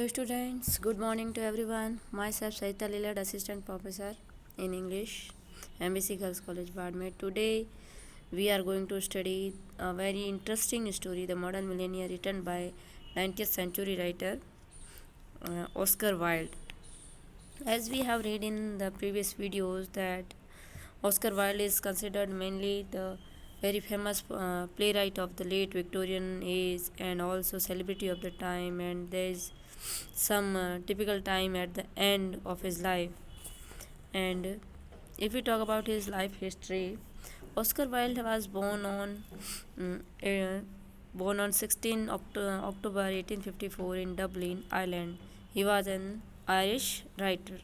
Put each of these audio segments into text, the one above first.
students, good morning to everyone. Myself Saita Lilad, Assistant Professor in English, MBC Girls College, Badmer. Today we are going to study a very interesting story, The Modern Millennium, written by 19th century writer Oscar Wilde. As we have read in the previous videos that Oscar Wilde is considered mainly the very famous playwright of the late Victorian age and also celebrity of the time, and there is some typical time at the end of his life. And if we talk about his life history, Oscar Wilde was mm, uh, born on 16 October 1854 in Dublin, Ireland. He was an Irish writer,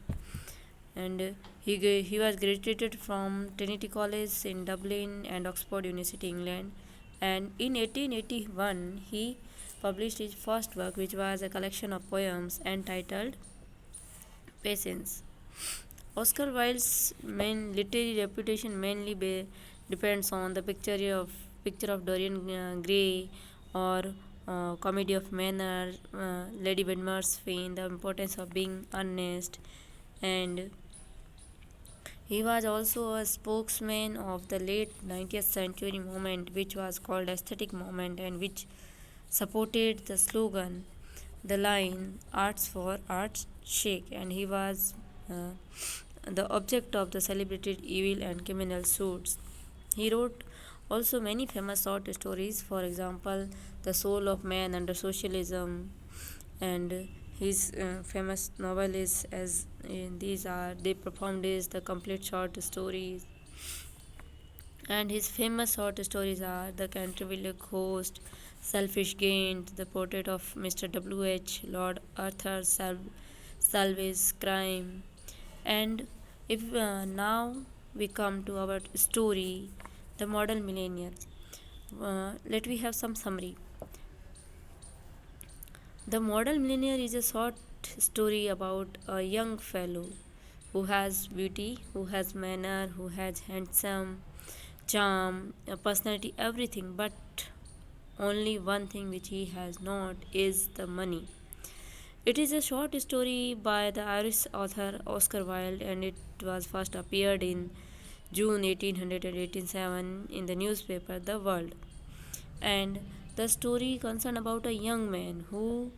and he was graduated from Trinity College in Dublin and Oxford University, England. And in 1881, he published his first work, which was a collection of poems entitled Patience. Oscar Wilde's main literary reputation mainly depends on the picture of Dorian Gray or Comedy of Manners, Lady Windermere's Fame, the importance of being honest, and he was also a spokesman of the late 19th century movement, which was called aesthetic movement, and which supported the slogan, the line "Arts for Art's sake," and he was uh, the object of the celebrated evil and criminal suits. He wrote also many famous short stories, for example, The Soul of Man Under Socialism, and his famous novel is as these are they performed is the complete short stories, and his famous short stories are The Canterville Ghost, Selfish Gain, The Portrait of Mr. W.H. Lord Arthur Salvage Crime. And if now we come to our story, The Modern Millennium. Let we have some summary. The Model Millionaire is a short story about a young fellow who has beauty, who has manner, who has handsome, charm, personality, everything, but only one thing which he has not is the money. It is a short story by the Irish author Oscar Wilde, and it was first appeared in June 1887 in the newspaper The World. And the story concerned about a young man who,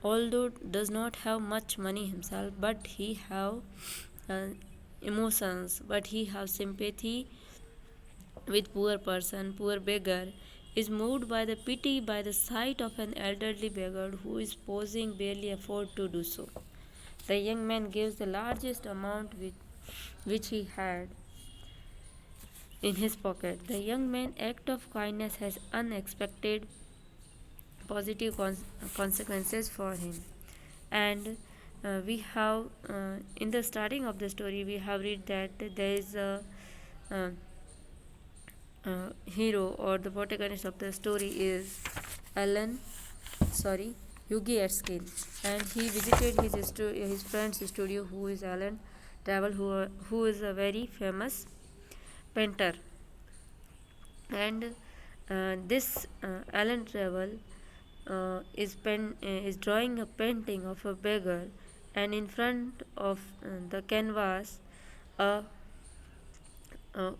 although does not have much money himself, but he have uh, emotions, but he have sympathy with poor person, poor beggar, is moved by the pity by the sight of an elderly beggar who is posing barely afford to do so. The young man gives the largest amount which he had in his pocket. The young man's act of kindness has unexpected positive consequences for him. And we have in the starting of the story we have read that there is a uh, hero, or the protagonist of the story is Alan, sorry, Yugi Erskine, and he visited his friend's studio, who is Alan Travel, who is a very famous painter. And this Alan Travel is drawing a painting of a beggar, and in front of the canvas, a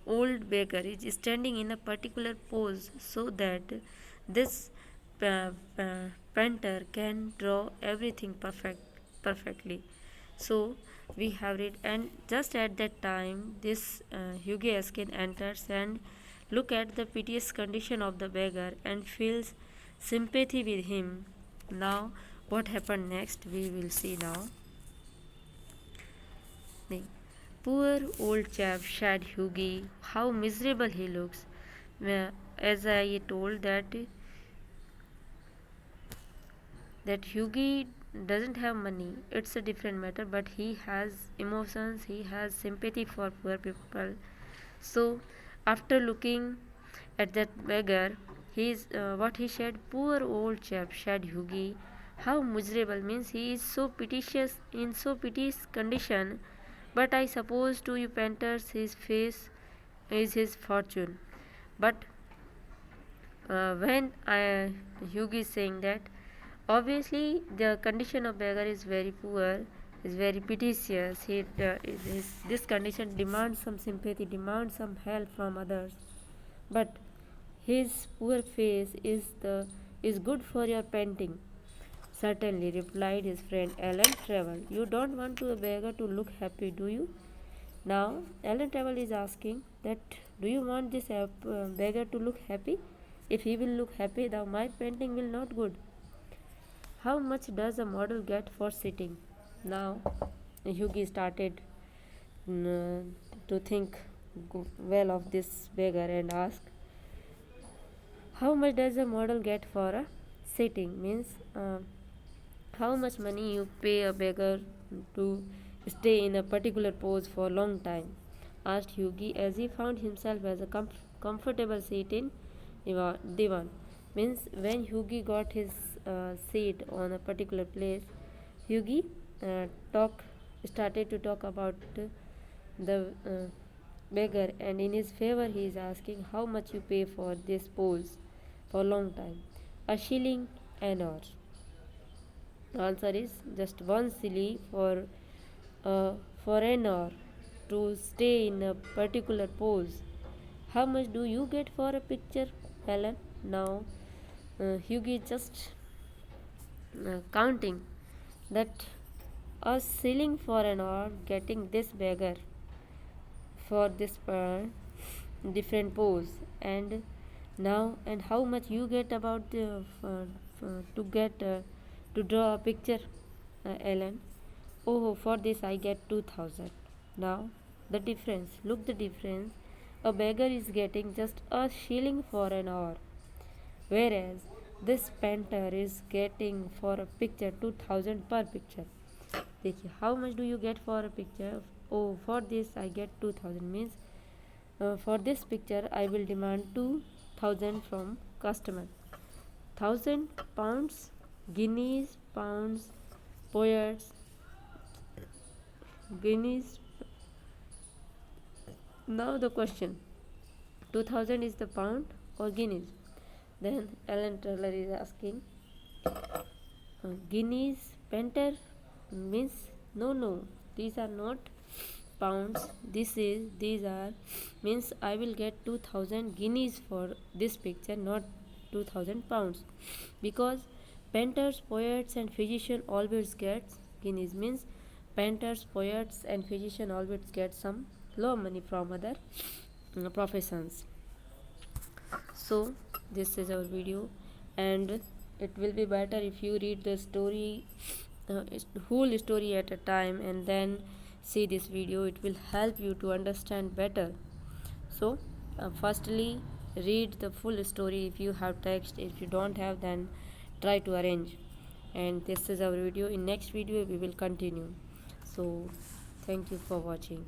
old beggar is standing in a particular pose so that this painter can draw everything perfectly. So we have it, and just at that time, this Hugo Eskin enters and look at the piteous condition of the beggar and feels sympathy with him. Now, what happened next? We will see now. The poor old chap, said Hughie, how miserable he looks. As I told that Hughie doesn't have money, it's a different matter, but he has emotions, he has sympathy for poor people. So, after looking at that beggar, what he said, poor old chap, said Hughie, how miserable, means he is so piteous, in so piteous condition, but I suppose to you painters his face is his fortune. But when Hugh is saying that, Obviously the condition of beggar is very poor, is very piteous. This condition demands some sympathy, demands some help from others, but his poor face is good for your painting. Certainly, replied his friend Alan Travel. You don't want to a beggar to look happy, do you? Now, Alan Travel is asking that, do you want this beggar to look happy? If he will look happy, then my painting will not good. How much does a model get for sitting? Now, Hughie started to think well of this beggar and asked, how much does a model get for a sitting? Means how much money you pay a beggar to stay in a particular pose for a long time? Asked Hughie as he found himself as a comfortable seat in divan. Means when Hughie got his seat on a particular place, Hughie uh, talk started to talk about the beggar, and in his favor he is asking how much you pay for this pose for a long time. A shilling an hour. The answer is just one silly for an hour to stay in a particular pose. How much do you get for a picture, Helen? Now, Hughie just counting that a shilling for an hour getting this beggar for this different pose, and now and how much you get about to get to draw a picture, Ellen? Oh, for this I get 2000. Now the difference, look the difference. A beggar is getting just a shilling for an hour, whereas this painter is getting for a picture 2000 per picture. देखिए, how much do you get for a picture? Oh, for this I get 2000. Means for this picture I will demand 2000 from customer. 1000 pounds, guineas, pounds, poets, guineas. Now the question, 2000 is the pound or guineas? Then Alan Taylor is asking, guineas, painter? Means no, these are not pounds, these are, means I will get 2000 guineas for this picture, not 2000 pounds, because painters, poets and physician always get guineas. Means painters, poets and physician always get some low money from other professions. So this is our video, and it will be better if you read the story, whole story at a time, and then see this video. It will help you to understand better. So firstly, read the full story if you have text. If you don't have, then try to arrange. And this is our video. In next video we will continue. So thank you for watching.